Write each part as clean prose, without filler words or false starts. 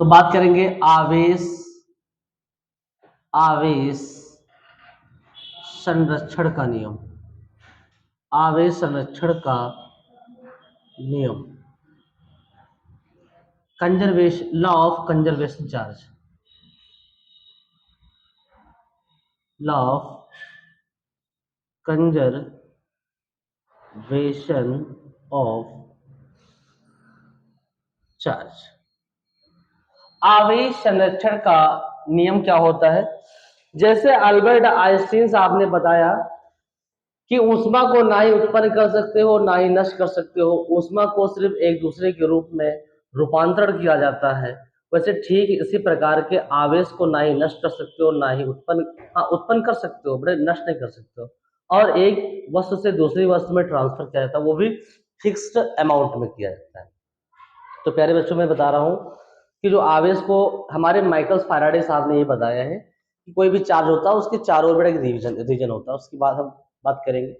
तो बात करेंगे आवेश आवेश संरक्षण का नियम। आवेश संरक्षण का नियम, conservation, law of conservation charge, law of conservation of charge. आवेश संरक्षण का नियम क्या होता है? जैसे अल्बर्ट आइंस्टीन साहब ने बताया कि ऊष्मा को ना ही उत्पन्न कर सकते हो ना ही नष्ट कर सकते हो, ऊष्मा को सिर्फ एक दूसरे के रूप में रूपांतरण किया जाता है। वैसे ठीक इसी प्रकार के आवेश को ना ही नष्ट कर सकते हो ना ही उत्पन्न कर सकते हो, बड़े नष्ट नहीं कर सकते हो, और एक वस्तु से दूसरी वस्तु में ट्रांसफर किया जाता है, वो भी फिक्स्ड अमाउंट में किया जाता है। तो प्यारे बच्चों मैं बता रहा हूं कि जो आवेश को हमारे माइकल फैराडे साहब ने ये बताया है कि कोई भी चार्ज होता है उसके चारों ओर एक रीजन होता है, उसकी बात हम बात करेंगे।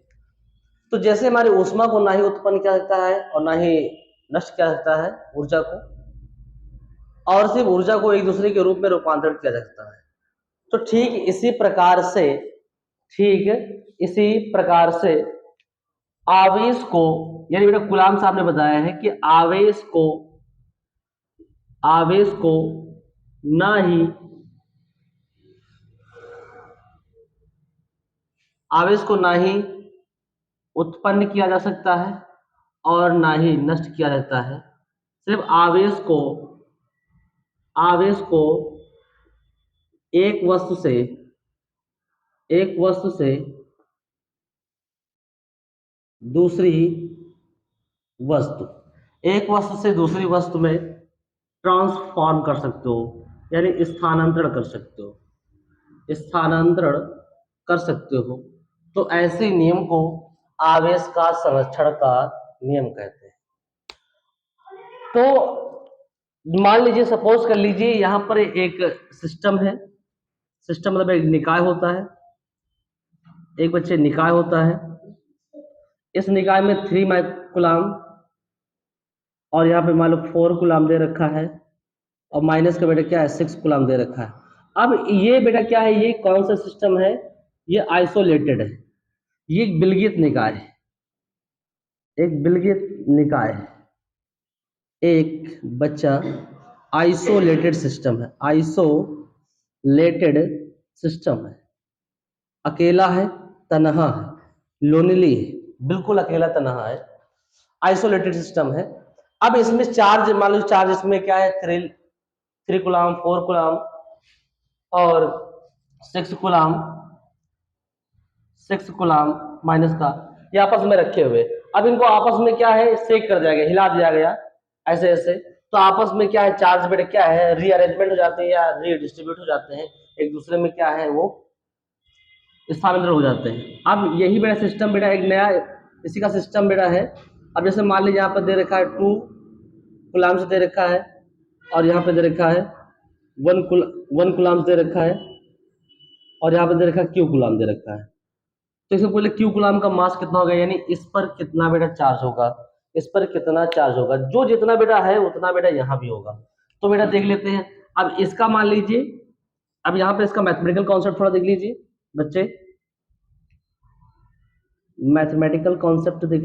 तो जैसे हमारी ऊष्मा को ना ही उत्पन्न किया जाता है और ना ही नष्ट किया जाता है ऊर्जा को, और सिर्फ ऊर्जा को एक दूसरे के रूप में रूपांतरित किया जा सकता है। तो ठीक इसी प्रकार से आवेश को, यानी बेटा गुलाम साहब ने बताया है कि आवेश को ना ही उत्पन्न किया जा सकता है और ना ही नष्ट किया जाता है, सिर्फ आवेश को एक वस्तु से दूसरी वस्तु में ट्रांसफॉर्म कर सकते हो, यानी स्थानांतरण कर सकते हो। तो ऐसे नियम को आवेश का संरक्षण का नियम कहते हैं। तो मान लीजिए, सपोज कर लीजिए यहां पर एक सिस्टम है, सिस्टम मतलब एक निकाय होता है, एक बच्चे निकाय होता है। इस निकाय में 3 माइक्रोकूलाम और यहाँ पे मान लो 4 कूलाम दे रखा है, और माइनस का बेटा क्या है 6 कूलाम दे रखा है। अब ये बेटा क्या है, ये कौन सा सिस्टम है? ये आइसोलेटेड है, ये एक विलगित निकाय है, एक बच्चा आइसोलेटेड सिस्टम है, अकेला है, तनहा है, लोनली है, बिल्कुल अकेला तनहा है, आइसोलेटेड सिस्टम है। अब इसमें चार्ज, मान लो चार्ज इसमें क्या है, 3 कूलाम, 4 कूलाम और 6 कूलाम माइनस का, ये आपस में रखे हुए। अब इनको आपस में क्या है, सेक कर दिया गया, हिला दिया गया ऐसे ऐसे, तो आपस में क्या है, चार्ज बेटा क्या है, रीअरेंजमेंट हो जाते हैं या रीडिस्ट्रीब्यूट हो जाते हैं, एक दूसरे में क्या है वो स्थानांतरण हो जाते हैं। अब यही बेटा सिस्टम बेटा एक नया इसी का सिस्टम बेटा है। अब जैसे मान लीजिए यहाँ पर दे रखा है 2 कूलाम से दे रखा है, और यहाँ पे दे रखा है 1 कूलाम दे रखा है, और यहाँ पे दे रखा है Q कूलाम दे रखा है। तो इससे पहले Q कूलाम का मास कितना होगा, यानी इस पर कितना बेटा चार्ज होगा, इस पर कितना चार्ज होगा, जो जितना बेटा है उतना बेटा यहाँ भी होगा। तो बेटा देख लेते हैं। अब इसका मान लीजिए, अब यहाँ पे इसका मैथमेटिकल कॉन्सेप्ट थोड़ा देख लीजिए बच्चे, मैथमेटिकल कॉन्सेप्ट देख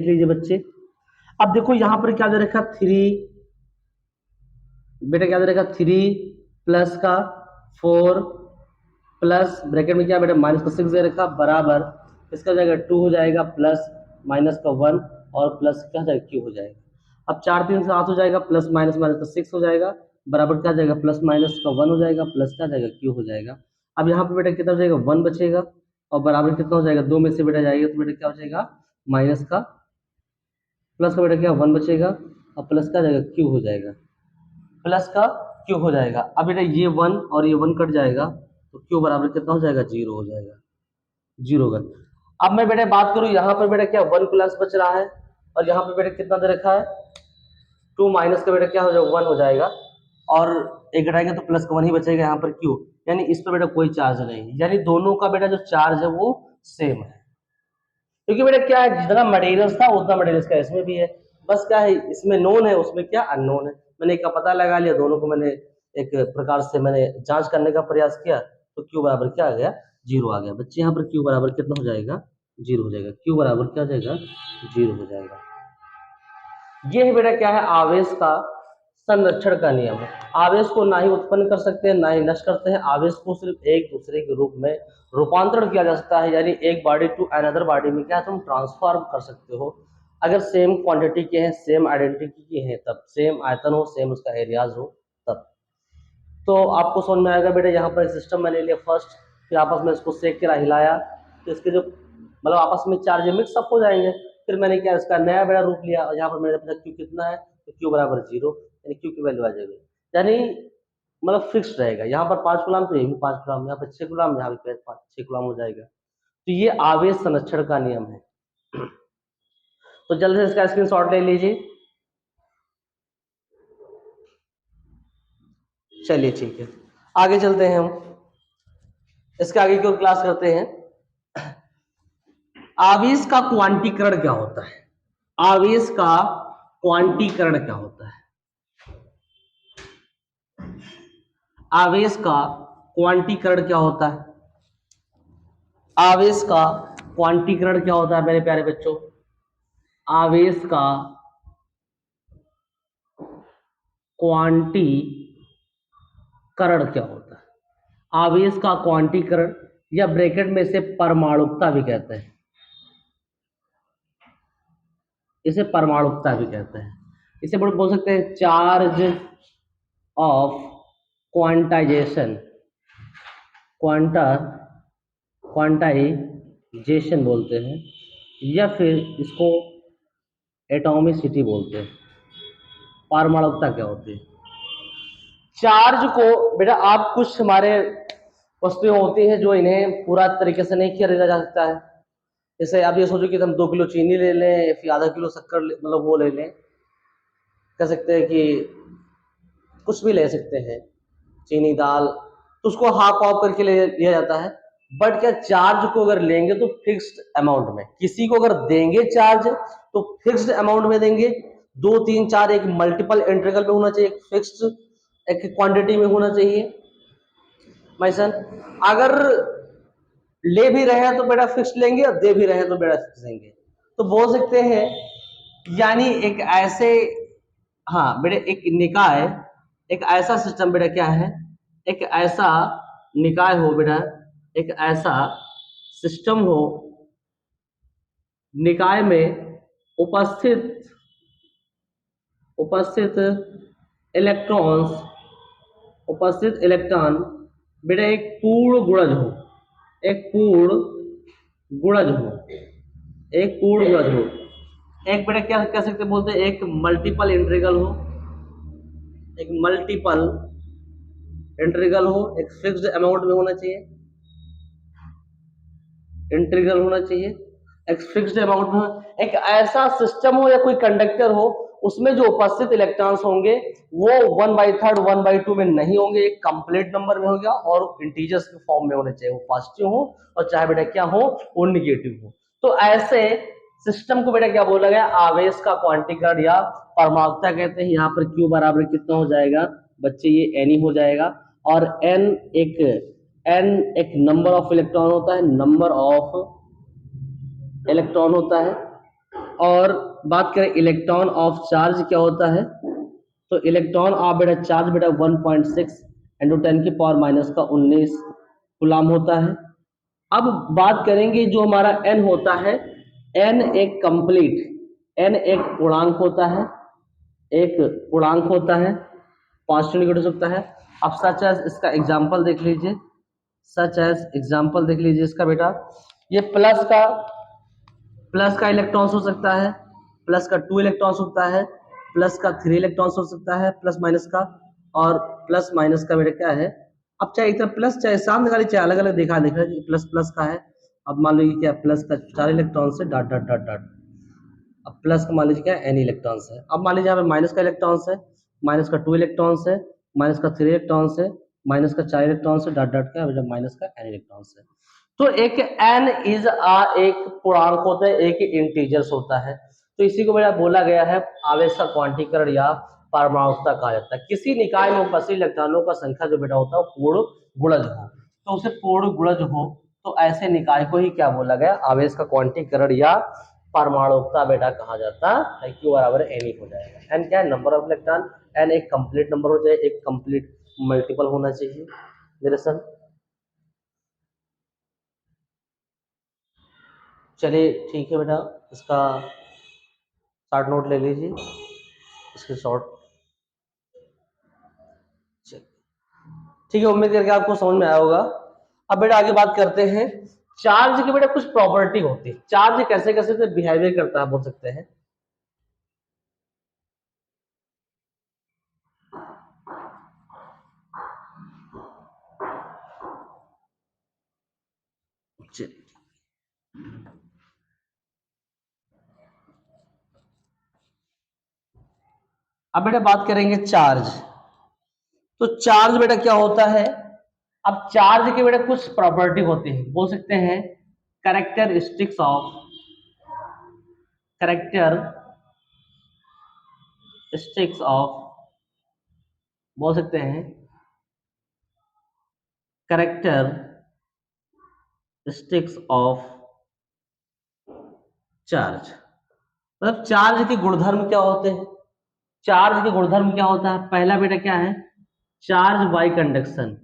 लीजिए बच्चे। अब देखो यहाँ पर क्या दे रखा, 3 बेटा क्या दे रखा, 3 प्लस का 4 प्लस ब्रैकेट में क्या बेटा माइनस का 6 दे रखा, बराबर इसका जाएगा 2 हो जाएगा, प्लस माइनस का 1 और प्लस क्या जाएगा Q हो जाएगा। अब 4 3 7 हो जाएगा, प्लस माइनस का 6 हो जाएगा, बराबर क्या जाएगा, प्लस माइनस का 1 हो जाएगा, प्लस क्या जाएगा Q हो जाएगा। अब यहाँ पे बेटा कितना हो जाएगा, 1 बचेगा, और बराबर कितना हो जाएगा, 2 में से बेटा जाएगा, तो बेटा क्या हो जाएगा, माइनस का प्लस का बेटा क्या 1 बचेगा, और प्लस का जाएगा Q हो जाएगा, प्लस का Q हो जाएगा। अब बेटा ये 1 और ये 1 कट जाएगा, तो Q बराबर कितना हो जाएगा, 0 हो जाएगा, 0 होगा। अब मैं बेटा बात करूं, यहाँ पर बेटा क्या 1 प्लस बच रहा है, और यहाँ पे बेटा कितना दे रखा है 2, माइनस का बेटा क्या हो जाएगा 1 हो जाएगा, और एक घटाएंगे तो प्लस का 1 ही बचेगा यहाँ पर Q, यानी इस पर बेटा कोई चार्ज नहीं है, यानी दोनों का बेटा जो चार्ज है वो सेम है। क्योंकि बेटा क्या है, जितना मटेरियल्स था उतना मटेरियल्स का इसमें भी है, बस क्या है, इसमें नोन है उसमें क्या अननोन है। मैंने एक का पता लगा लिया, दोनों को मैंने एक प्रकार से मैंने जांच करने का प्रयास किया, तो क्यू बराबर क्या आ गया, 0 आ गया। बच्चे यहाँ पर क्यू बराबर कितना हो जाएगा, 0 हो जाएगा। क्यू बराबर क्या हो जाएगा, 0 हो जाएगा। ये है बेटा क्या है, आवेश का संरक्षण का नियम है। आवेश को ना ही उत्पन्न कर सकते हैं ना ही नष्ट करते हैं, आवेश को सिर्फ एक दूसरे के रूप में रूपांतरण किया जा सकता है, यानी एक बॉडी टू अनदर बॉडी में क्या तुम ट्रांसफॉर्म कर सकते हो। अगर सेम क्वांटिटी के हैं, सेम आइडेंटिटी के हैं, तब सेम आयतन हो, सेम उसका एरियाज हो, तब तो आपको समझ में आएगा बेटा। यहाँ पर सिस्टम मैंने लिया फर्स्ट, फिर आपस में इसको सेक के हिलाया, तो इसके जो मतलब आपस में चार्ज मिक्सअप हो जाएंगे। फिर मैंने क्या इसका नया बेटा रूप लिया, और यहाँ पर मैंने पूछा क्यू कितना है, तो क्यू बराबर 0, यानी क्यू की वैल्यू आ जाएगी, यानी मतलब फिक्स रहेगा। यहाँ पर 5 कूलम तो ये भी 5 कूलम, यहाँ पर 6 कूलम, यहाँ पर 6 कूलम हो जाएगा। तो ये आवेश संरक्षण का नियम है। तो जल्दी से इसका स्क्रीनशॉट ले लीजिए। चलिए ठीक है, आगे चलते हैं हम, इसके आगे की ओर क्लास करते हैं। आवेश का क्वांटीकरण क्या होता है, आवेश का क्वांटीकरण क्या होता है, आवेश का क्वांटीकरण क्या होता है, आवेश का क्वांटीकरण क्या होता है मेरे प्यारे बच्चों, आवेश का क्वांटीकरण क्या होता है। आवेश का क्वांटीकरण या ब्रैकेट में से परमाणुकता भी कहते हैं, इसे परमाणुकता भी कहते हैं। इसे बोल सकते हैं चार्ज ऑफ क्वांटाइजेशन, क्वांटाइजेशन बोलते हैं, या फिर इसको एटॉमिसिटी बोलते हैं। परमाणुकता क्या होती है, चार्ज को बेटा आप कुछ हमारे वस्तुएं होती हैं जो इन्हें पूरा तरीके से नहीं किया जा सकता है। जैसे आप ये सोचो कि हम 2 किलो चीनी ले लें या फिर आधा किलो शक्कर मतलब वो ले लें, कह सकते हैं कि कुछ भी ले सकते हैं, चीनी दाल, तो उसको हाफ ऑफ करके ले लिया जाता है। बट क्या चार्ज को अगर लेंगे तो फिक्स्ड अमाउंट में, किसी को अगर देंगे चार्ज तो फिक्स्ड अमाउंट में देंगे, 2 3 4 एक मल्टीपल इंटीग्रल में होना चाहिए, एक फिक्स्ड एक क्वांटिटी में होना चाहिए। माय सन, अगर ले भी रहे हैं तो बेटा फिक्स लेंगे और दे भी रहे हैं तो बेटा फिक्स देंगे। तो बोल सकते हैं यानी एक ऐसे, हाँ बेटा एक निकाय, एक ऐसा सिस्टम बेटा क्या है, एक ऐसा निकाय हो बेटा, एक ऐसा सिस्टम हो, निकाय में उपस्थित उपस्थित इलेक्ट्रॉन्स, उपस्थित इलेक्ट्रॉन बेटा एक पूर्ण गुणज हो, एक पूर्ण गुणज हो, एक पूर्ण गुणज हो, एक बेटा क्या कह सकते बोलते हैं, एक मल्टीपल इंटीग्रल हो, एक मल्टीपल इंटीग्रल हो, एक फिक्स्ड अमाउंट में होना चाहिए, इंटीग्रल होना चाहिए, एक फिक्स्ड अमाउंट में, एक ऐसा सिस्टम हो या कोई कंडक्टर हो उसमें जो उपस्थित इलेक्ट्रॉन्स होंगे वो 1/3 1/2 में नहीं होंगे, एक कंप्लीट नंबर में हो गया और इंटीजर्स के फॉर्म में होने चाहिए, वो पॉजिटिव हो और चाहे बेटा क्या हो वो निगेटिव हो। तो ऐसे सिस्टम को बेटा क्या बोला गया, आवेश का क्वांटीकरण या परमाणुकता कहते हैं। यहाँ पर क्यू बराबर कितना हो जाएगा बच्चे, ये एन ही हो जाएगा, और एन एक नंबर ऑफ इलेक्ट्रॉन होता है, नंबर ऑफ इलेक्ट्रॉन होता है। और बात करें इलेक्ट्रॉन ऑफ चार्ज क्या होता है, तो इलेक्ट्रॉन ऑफ बेटा चार्ज बेटा 1.6 इंटू 10 की पावर माइनस का 19 कूलम होता है। अब बात करेंगे जो हमारा n होता है, n एक कंप्लीट, n एक पूर्णांक होता है, एक पूर्णांक होता है, पॉजिटिव निगेटिव हो सकता है। अब सच एज इसका एग्जांपल देख लीजिए, सच एज एग्जांपल देख लीजिए इसका बेटा, ये प्लस का इलेक्ट्रॉन्स हो सकता है, प्लस का 2 इलेक्ट्रॉन्स होता है, प्लस का 3 इलेक्ट्रॉन्स हो सकता है, प्लस माइनस का, और प्लस माइनस का बेटा क्या है, अब चाहे इधर प्लस चाहे सामने वाली चाहे अलग अलग दिखा प्लस प्लस का है। अब मान लीजिए क्या प्लस का 4 इलेक्ट्रॉन से डॉट डॉट डॉट डॉट, अब प्लस का मान लीजिए क्या एन इलेक्ट्रॉन्स है। अब मान लीजिए यहाँ पे माइनस का इलेक्ट्रॉन्स है, माइनस का 2 इलेक्ट्रॉन्स है, माइनस का 3 इलेक्ट्रॉन्स है, माइनस का 4 इलेक्ट्रॉन्स है, डॉट डॉट का माइनस का एन इलेक्ट्रॉन्स है। तो एक एन इज एक पूर्णांक होता है, एक इंटीजर्स होता है। तो इसी को बेटा बोला गया है आवेश का क्वांटीकरण या परमाणुकता कहा जाता है। किसी निकाय में उपस्थित इलेक्ट्रॉनों का संख्या जो बेटा होता है वो पूर्ण गुणज हो, तो उसे पूर्ण गुणज हो तो ऐसे निकाय को ही क्या बोला गया, आवेश का क्वांटीकरण या परमाणुकता बेटा कहा जाता है। Q बराबर एन हो जाएगा। एन क्या है, नंबर ऑफ इलेक्ट्रॉन। एन एक कंप्लीट नंबर हो जाए, एक कंप्लीट मल्टीपल होना चाहिए मेरे सन। चलिए ठीक है बेटा, इसका शॉर्ट नोट ले लीजिए, इसके शॉर्ट। ठीक है, उम्मीद करके आपको समझ में आया होगा। अब बेटा आगे बात करते हैं, चार्ज की बेटा कुछ प्रॉपर्टी होती है। चार्ज कैसे कैसे तो बिहेवियर करता है बोल सकते हैं। अब बेटा बात करेंगे चार्ज। तो चार्ज बेटा क्या होता है, अब चार्ज के बेटा कुछ प्रॉपर्टी होती है, बोल सकते हैं कैरेक्टरिस्टिक्स ऑफ, कैरेक्टरिस्टिक्स ऑफ, बोल सकते हैं कैरेक्टरिस्टिक्स ऑफ चार्ज। मतलब चार्ज के गुणधर्म क्या होते हैं। चार्ज के गुणधर्म क्या होता है, पहला बेटा क्या है, charge by conduction.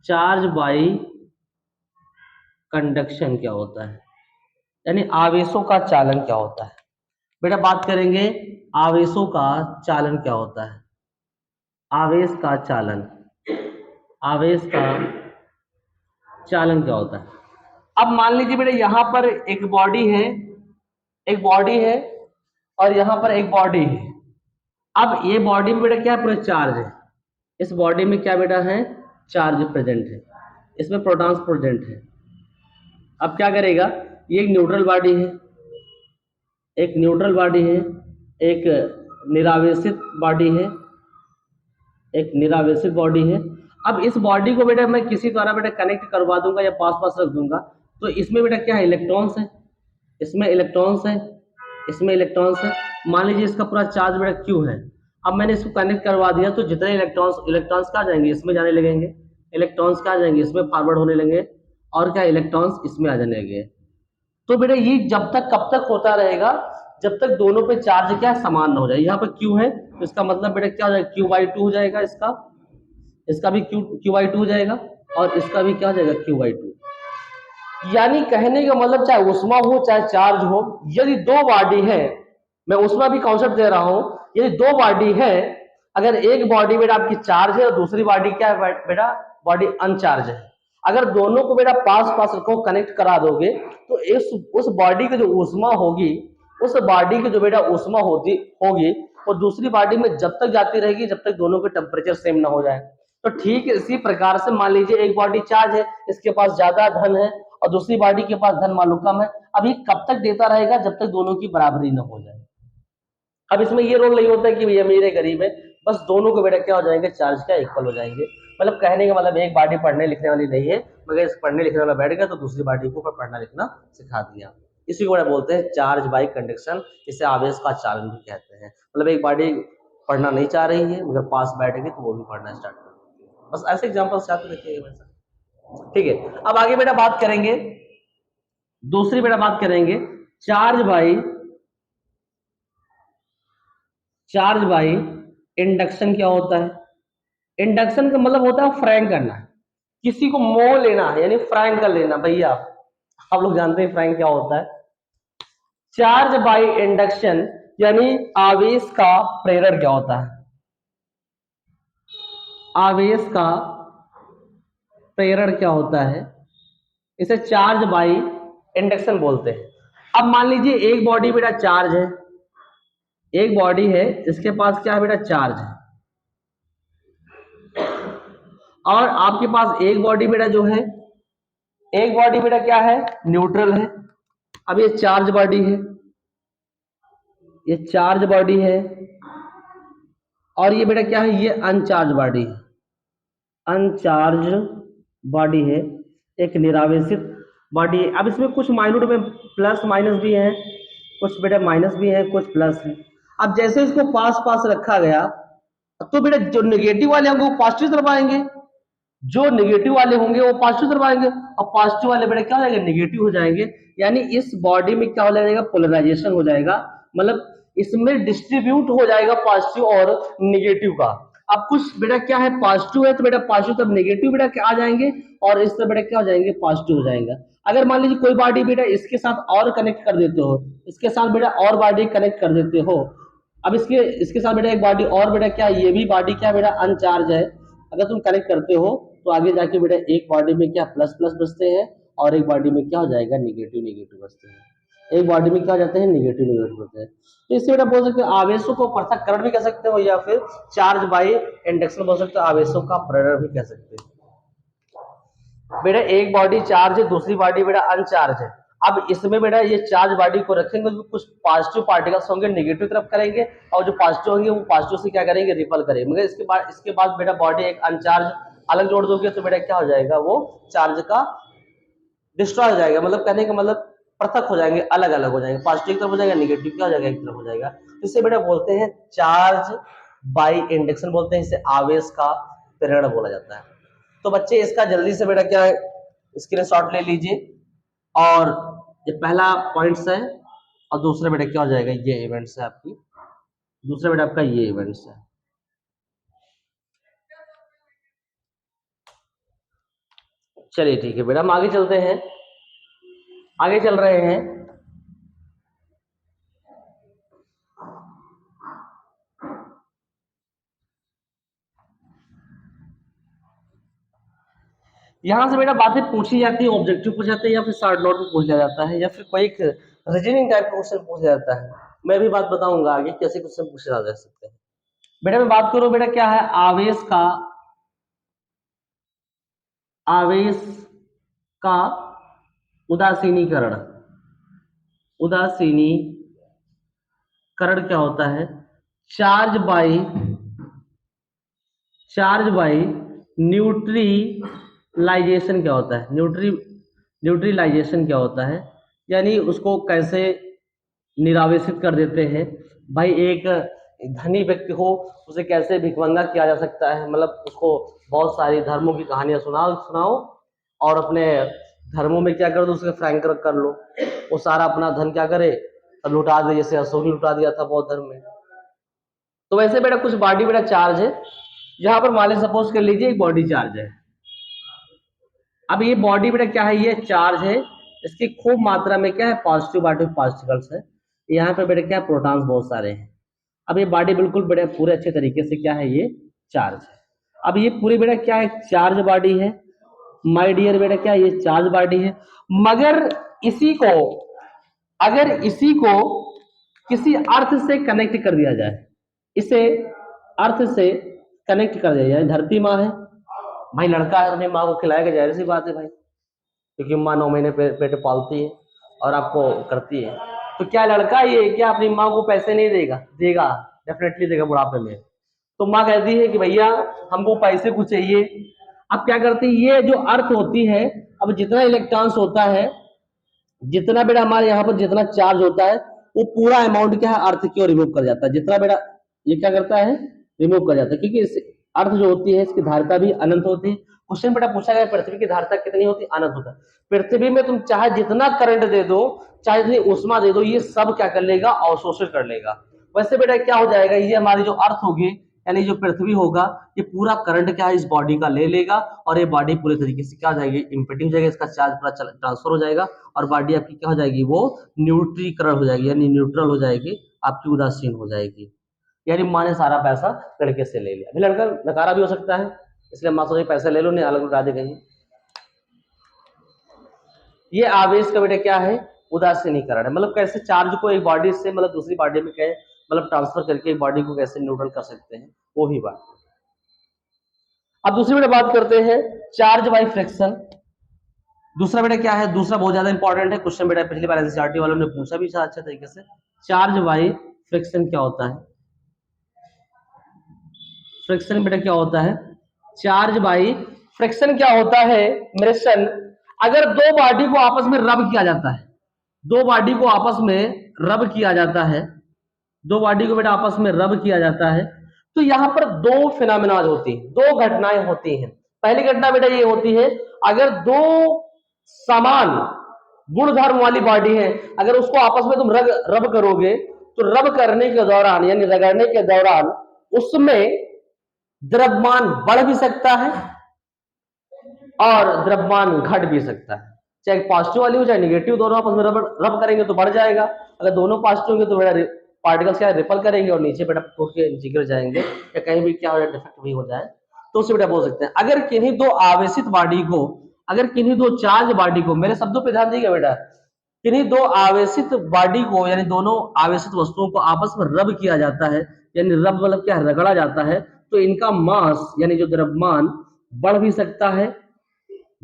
Charge by conduction क्या होता है, यानी आवेशों का चालन क्या होता है। बेटा बात करेंगे आवेशों का चालन क्या होता है। आवेश का चालन, आवेश का चालन क्या होता है। अब मान लीजिए बेटा यहां पर एक बॉडी है, एक बॉडी है और यहां पर एक बॉडी है। अब ये बॉडी में बेटा क्या है, पूरा चार्ज है। इस बॉडी में क्या बेटा है, चार्ज प्रेजेंट है, इसमें प्रोटॉन्स प्रेजेंट है। अब क्या करेगा, ये एक न्यूट्रल बॉडी है, एक न्यूट्रल बॉडी है, एक निरावेशित बॉडी है, एक निरावेशित बॉडी है। अब इस बॉडी को बेटा मैं किसी द्वारा बेटा कनेक्ट करवा दूंगा या पास पास रख दूंगा, तो इसमें बेटा क्या है, इलेक्ट्रॉन्स है, इसमें इलेक्ट्रॉन्स है, इसमें इलेक्ट्रॉन्स है। मान लीजिए इसका पूरा चार्ज बेटा क्यू है। अब मैंने इसको कनेक्ट करवा दिया तो जितने इलेक्ट्रॉन्स इलेक्ट्रॉन्स क्या जाएंगे, इसमें जाने लगेंगे, इलेक्ट्रॉन्स क्या जाएंगे, इसमें फॉरवर्ड होने लगेंगे, और क्या इलेक्ट्रॉन्स इसमें आ जाने लगेंगे। तो बेटा ये जब तक कब तक होता रहेगा, जब तक दोनों पे चार्ज क्या समान ना हो जाए। यहाँ पे क्यू है तो इसका मतलब बेटा क्या हो जाएगा, क्यू बाई टू हो जाएगा, इसका इसका भी क्यू बाई टू हो जाएगा और इसका भी क्या हो जाएगा, क्यू बाई टू। यानी कहने का मतलब चाहे उष्मा हो चाहे चार्ज हो, यदि दो बॉडी है, मैं उष्मा भी कॉन्सेप्ट दे रहा हूं, यदि दो बॉडी है, अगर एक बॉडी बेटा आपकी चार्ज है और दूसरी बॉडी क्या है बेटा, बॉडी अनचार्ज है, अगर दोनों को बेटा पास पास रखो, कनेक्ट करा दोगे, तो इस उस बॉडी की जो ऊष्मा होगी, उस बॉडी की जो बेटा ऊष्मा होती होगी वो दूसरी बॉडी में जब तक जाती रहेगी जब तक दोनों के टेम्परेचर सेम ना हो जाए। तो ठीक इसी प्रकार से मान लीजिए एक बॉडी चार्ज है, इसके पास ज्यादा धन है और दूसरी बॉडी के पास धन मान लो कम है। अब ये कब तक देता रहेगा, जब तक दोनों की बराबरी न हो जाए। अब इसमें ये रोल नहीं होता है कि भैया मेरे गरीब है, बस दोनों को बेटा क्या हो जाएंगे, चार्ज क्या इक्वल हो जाएंगे। मतलब कहने का मतलब एक बॉडी पढ़ने लिखने वाली नहीं है, मगर इस पढ़ने लिखने वाला बैठ गया तो दूसरी बॉडी को पढ़ना लिखना सिखा दिया। इसी को बोलते हैं चार्ज बाई कंडक्शन, इसे आवेश का चालन भी कहते हैं। मतलब एक बॉडी पढ़ना नहीं चाह रही है मगर पास बैठ गई तो वो भी पढ़ना स्टार्ट कर देती है। बस ऐसे एग्जाम्पल से आपको देखिएगा वैसा। ठीक है, अब आगे बेटा बात करेंगे, दूसरी बेटा बात करेंगे चार्ज बाई इंडक्शन क्या होता है। इंडक्शन का मतलब होता है फ्रैंक करना, किसी को मोह लेना है, यानी फ्रैंक कर लेना। भैया आप लोग जानते हैं फ्रैंक क्या होता है। चार्ज बाई इंडक्शन यानी आवेश का प्रेरण क्या होता है, आवेश का प्रेरण क्या होता है, इसे चार्ज बाई इंडक्शन बोलते हैं। अब मान लीजिए एक बॉडी बेटा चार्ज है, एक बॉडी है इसके पास क्या है बेटा, चार्ज है, और आपके पास एक बॉडी बेटा जो है, एक बॉडी बेटा क्या है, न्यूट्रल है। अब ये चार्ज बॉडी है, ये चार्ज बॉडी है, और ये बेटा क्या है, ये अनचार्ज बॉडी है, अनचार्ज बॉडी है, एक निरावेशित बॉडी है। अब इसमें कुछ माइन्यूट में प्लस माइनस भी है, कुछ बेटा माइनस भी है, कुछ प्लस है। अब जैसे इसको पास पास रखा गया तो बेटा जो नेगेटिव वाले होंगे वो पॉजिटिव तरफ आएंगे, जो नेगेटिव वाले होंगे वो पॉजिटिव तरफ आएंगे, और पॉजिटिव वाले बेटा क्या हो जाएंगे, नेगेटिव हो जाएंगे। यानी इस बॉडी में क्या हो जाएगा, पोलराइजेशन हो जाएगा, मतलब इसमें डिस्ट्रीब्यूट हो जाएगा पॉजिटिव और नेगेटिव का। अब कुछ बेटा क्या है, पॉजिटिव है तो बेटा पॉजिटिव तरफ नेगेटिव बेटा क्या आ जाएंगे, और इस तरफ बेटा क्या हो जाएंगे, पॉजिटिव हो जाएगा। अगर मान लीजिए कोई बॉडी बेटा इसके साथ और कनेक्ट कर देते हो, इसके साथ बेटा और बॉडी कनेक्ट कर देते हो, अब इसके इसके साथ बेटा एक बॉडी और बेटा क्या, ये भी बॉडी क्या बेटा अनचार्ज है, अगर तुम कनेक्ट करते हो तो आगे जाके बेटा एक बॉडी में क्या प्लस प्लस बचते हैं, और एक बॉडी में क्या हो जाएगा, निगेटिव निगेटिव बचते हैं, एक बॉडी में क्या हो जाते हैं, निगेटिव निगेटिव बचते हैं। तो इससे बेटा बोल सकते हो आवेशों को पृथक्करण भी कह सकते हो, या फिर चार्ज बाई इंडक्शन बोल सकते हो, आवेशों का प्रेरण भी कह सकते हैं। बेटा एक बॉडी चार्ज है, दूसरी बॉडी बेटा अनचार्ज है। अब इसमें बेटा ये चार्ज बॉडी को रखेंगे तो कुछ पॉजिटिव पार्टिकल्स होंगे नेगेटिव तरफ करेंगे, और जो पॉजिटिव होंगे वो पॉजिटिव से क्या करेंगे, रिपल करेंगे। मगर इसके बाद बेटा बॉडी एक अनचार्ज अलग जोड़ दोगे तो बेटा क्या हो जाएगा, वो चार्ज का डिस्ट्रॉय हो जाएगा, मतलब कहने का मतलब पृथक हो जाएंगे, अलग अलग हो जाएंगे, पॉजिटिव एक तरफ हो जाएगा, नेगेटिव क्या हो जाएगा, एक तरफ हो जाएगा। तो इसे बेटा बोलते हैं चार्ज बाई इंडक्शन बोलते हैं, इसे आवेश का प्रेरण बोला जाता है। तो बच्चे इसका जल्दी से बेटा क्या है, स्क्रीनशॉट ले लीजिए, और ये पहला पॉइंट्स है, और दूसरा बेटा क्या हो जाएगा, ये इवेंट्स है आपकी, दूसरा बेटा आपका ये इवेंट्स है। चलिए ठीक है बेटा, हम आगे चलते हैं, आगे चल रहे हैं। यहां से बेटा बातें पूछी जाती है, ऑब्जेक्टिव पूछ जाते हैं, या फिर शॉर्ट नोट में पूछ लिया जाता है, या फिर कोई एक रीजनिंग टाइप का क्वेश्चन पूछ लिया जाता है। मैं भी बात बताऊंगा आगे कैसे क्वेश्चन पूछे जा सकते हैं। बेटा मैं बात करूं बेटा क्या है, आवेश का उदासीनीकरण, उदासीनीकरण क्या होता है, चार्ज बाई न्यूट्रलाइजेशन क्या होता है, न्यूट्रलाइजेशन क्या होता है, यानी उसको कैसे निरावेशित कर देते हैं। भाई एक धनी व्यक्ति हो उसे कैसे भिखमंगा किया जा सकता है, मतलब उसको बहुत सारी धर्मों की कहानियां सुनाओ और अपने धर्मों में क्या कर दो, उसके फ्रैंक कर लो, वो सारा अपना धन क्या करे, लुटा दे, जैसे अशोक ने लुटा दिया था बौद्ध धर्म में। तो वैसे बेटा कुछ बॉडी बेटा चार्ज है, यहाँ पर मान लीजिए सपोज कर लीजिए एक बॉडी चार्ज है। अब ये बॉडी बेटा क्या है, ये चार्ज है, इसकी खूब मात्रा में क्या है, पॉजिटिव पार्टिकल्स है, यहाँ पे बेटा क्या है, प्रोटॉन्स बहुत सारे हैं। अब ये बॉडी बिल्कुल बेटा पूरे अच्छे तरीके से क्या है, ये चार्ज है। अब ये पूरी बेटा क्या है, चार्ज बॉडी है, माय डियर बेटा क्या है, ये चार्ज बॉडी है। मगर इसी को अगर इसी को किसी अर्थ से कनेक्ट कर दिया जाए, इसे अर्थ से कनेक्ट कर दिया जाए, धरती माँ है, भाई लड़का है अपनी माँ को खिलाएगा, जाहिर सी बात है भाई, क्योंकि माँ 9 महीने पेट पालती है और आपको करती है। तो क्या लड़का ये क्या अपनी माँ को पैसे नहीं देगा, देगा, डेफिनेटली देगा बुढ़ापे में। तो माँ कहती है कि भैया हमको पैसे कुछ चाहिए। अब क्या करती है, ये जो अर्थ होती है, अब जितना इलेक्ट्रॉन्स होता है, जितना बेटा हमारे यहाँ पर जितना चार्ज होता है, वो पूरा अमाउंट क्या है, अर्थ की ओर रिमूव कर जाता है, जितना बेटा ये क्या करता है, रिमूव कर जाता है, क्योंकि इस अर्थ जो होती है इसकी धारिता भी अनंत होती है। क्वेश्चन बेटा पूछा गया पृथ्वी की धारिता कितनी होती है, अनंत होता है। पृथ्वी में तुम चाहे जितना करंट दे दो, चाहे जितनी उष्मा दे दो, ये सब क्या कर लेगा, अवशोषित कर लेगा। वैसे बेटा क्या हो जाएगा, ये हमारी जो अर्थ होगी, यानी जो पृथ्वी होगा, ये पूरा करंट क्या है इस बॉडी का ले लेगा, और ये बॉडी पूरे तरीके से क्या हो जाएगी, इम्पेटी हो जाएगा, इसका चार्ज पूरा ट्रांसफर हो जाएगा, और बॉडी आपकी क्या हो जाएगी, वो न्यूट्रीकरण हो जाएगी, यानी न्यूट्रल हो जाएगी, आपकी उदासीन हो जाएगी। यानी माँ ने सारा पैसा लड़के से ले लिया। अभी लड़का नकारा भी हो सकता है, इसलिए माँ सोचे पैसे ले लो, नहीं अलग लुटा देगा। ये आवेश का बेटा क्या है, उदासीनीकरण है, मतलब कैसे चार्ज को एक बॉडी से मतलब दूसरी बॉडी में कैसे मतलब ट्रांसफर करके एक बॉडी को कैसे न्यूट्रल कर सकते हैं, वो ही बात। अब दूसरी बेटा बात करते हैं चार्ज बाई फ्रिक्शन। दूसरा बेटा क्या है, दूसरा बहुत ज्यादा इंपॉर्टेंट है, क्वेश्चन बेटा पिछली बार एनसीईआरटी वालों ने पूछा भी था अच्छे तरीके से। चार्ज बाई फ्रिक्शन क्या होता है, फ्रिक्शन बेटा क्या होता है, चार्ज बाई फ्रिक्शन क्या होता है मेरे सन, अगर दो बॉडी को आपस में रब किया जाता है, दो बॉडी को आपस में रब किया जाता है, दो बॉडी को बेटा आपस में रब किया जाता है, तो यहां पर दो फिनोमिनाज होती हैं, दो घटनाएं होती हैं। पहली घटना बेटा ये होती है, अगर दो समान गुण धर्म वाली बॉडी है, अगर उसको आपस में तुम रब करोगे, तो रब करने के दौरान यानी रगड़ने के दौरान उसमें द्रव्यमान बढ़ भी सकता है और द्रव्यमान घट भी सकता है। चाहे पॉजिटिव वाली हो चाहे निगेटिव, दोनों आपस में रब करेंगे तो बढ़ जाएगा, अगर दोनों पॉजिटिव होंगे तो बेटा पार्टिकल्स क्या रिपल करेंगे और नीचे बेटा टूट के नीचे गिर जाएंगे, या कहीं भी क्या हो जाए डिफेक्ट भी हो जाए, तो उसे बेटा बोल सकते हैं। अगर किन्हीं दो आवेशित बॉडी को, अगर किन्हीं दो चार्ज बॉडी को, मेरे शब्दों पर ध्यान दीजिएगा बेटा, किन्हीं दो आवेशित बॉडी को यानी दोनों आवेशित वस्तुओं को आपस में रब किया जाता है, यानी रब मतलब क्या, रगड़ा जाता है, तो इनका मास यानी जो द्रव्यमान बढ़ भी सकता है,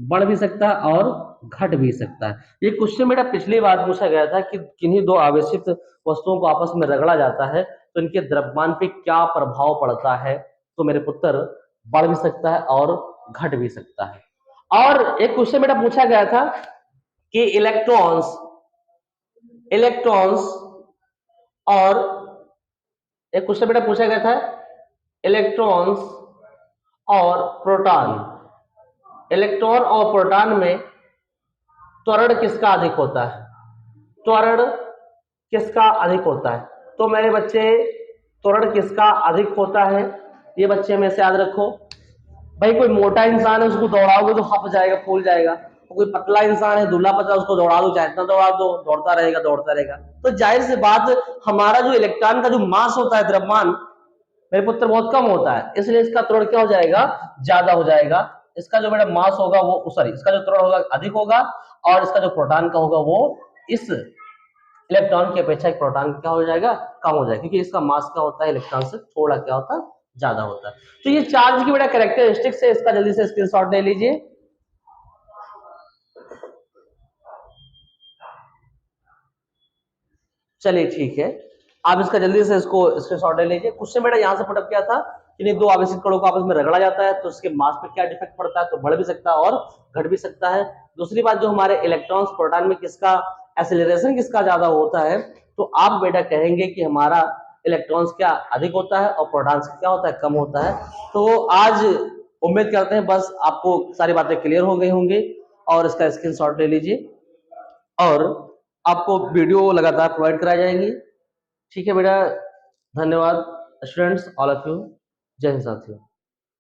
बढ़ भी सकता है और घट भी सकता है। ये क्वेश्चन बेटा पिछली बार पूछा गया था कि किन्हीं दो आवेशित वस्तुओं को आपस में रगड़ा जाता है तो इनके द्रव्यमान पे क्या प्रभाव पड़ता है, तो मेरे पुत्र बढ़ भी सकता है और घट भी सकता है। और एक क्वेश्चन बेटा पूछा गया था कि इलेक्ट्रॉन्स इलेक्ट्रॉन्स और एक क्वेश्चन बेटा पूछा गया था इलेक्ट्रॉन्स और प्रोटॉन, इलेक्ट्रॉन और प्रोटॉन में त्वरण किसका अधिक होता है, त्वरण किसका अधिक होता है। तो मेरे बच्चे त्वरण किसका अधिक होता है, ये बच्चे में से याद रखो। भाई कोई मोटा इंसान है उसको दौड़ाओगे तो हफ जाएगा, फूल जाएगा, तो कोई पतला इंसान है दुबला पतला उसको दौड़ा दो, चाहे इतना दौड़ा दो, दौड़ता रहेगा दौड़ता रहेगा। तो जाहिर सी बात, हमारा जो इलेक्ट्रॉन का जो मास होता है, द्रव्यमान मेरे पुत्र बहुत कम होता है, इसलिए इसका त्वरण क्या हो जाएगा, ज्यादा हो जाएगा। इसका जो मेरा मास होगा वो सॉरी इसका जो त्वरण होगा अधिक होगा, और इसका जो प्रोटॉन का होगा वो इस इलेक्ट्रॉन की अपेक्षा प्रोटॉन क्या हो जाएगा, कम हो जाएगा, क्योंकि इसका मास क्या होता है इलेक्ट्रॉन से थोड़ा क्या होता है, ज्यादा होता है। तो ये चार्ज की बेटा कैरेक्टरिस्टिक्स है, इसका जल्दी से स्क्रीनशॉट ले लीजिए। चलिए ठीक है, आप इसका जल्दी से इसको स्क्रीनशॉट ले लीजिए। क्वेश्चन बेटा यहाँ से पुटअप किया था कि दो आवेशित कणों को आपस में रगड़ा जाता है तो उसके मास पे क्या डिफेक्ट पड़ता है, तो बढ़ भी सकता है और घट भी सकता है। दूसरी बात, जो हमारे इलेक्ट्रॉन्स प्रोटॉन में किसका एक्सेलरेशन किसका ज्यादा होता है, तो आप बेटा कहेंगे कि हमारा इलेक्ट्रॉन्स क्या अधिक होता है और प्रोटॉन्स क्या होता है, कम होता है। तो आज उम्मीद करते हैं बस आपको सारी बातें क्लियर हो गई होंगी, और इसका स्क्रीनशॉट ले लीजिए और आपको वीडियो लगातार प्रोवाइड कराई जाएंगी। ठीक है बेटा, धन्यवाद स्टूडेंट्स, ऑल ऑफ यू। जय हिंद साथियों।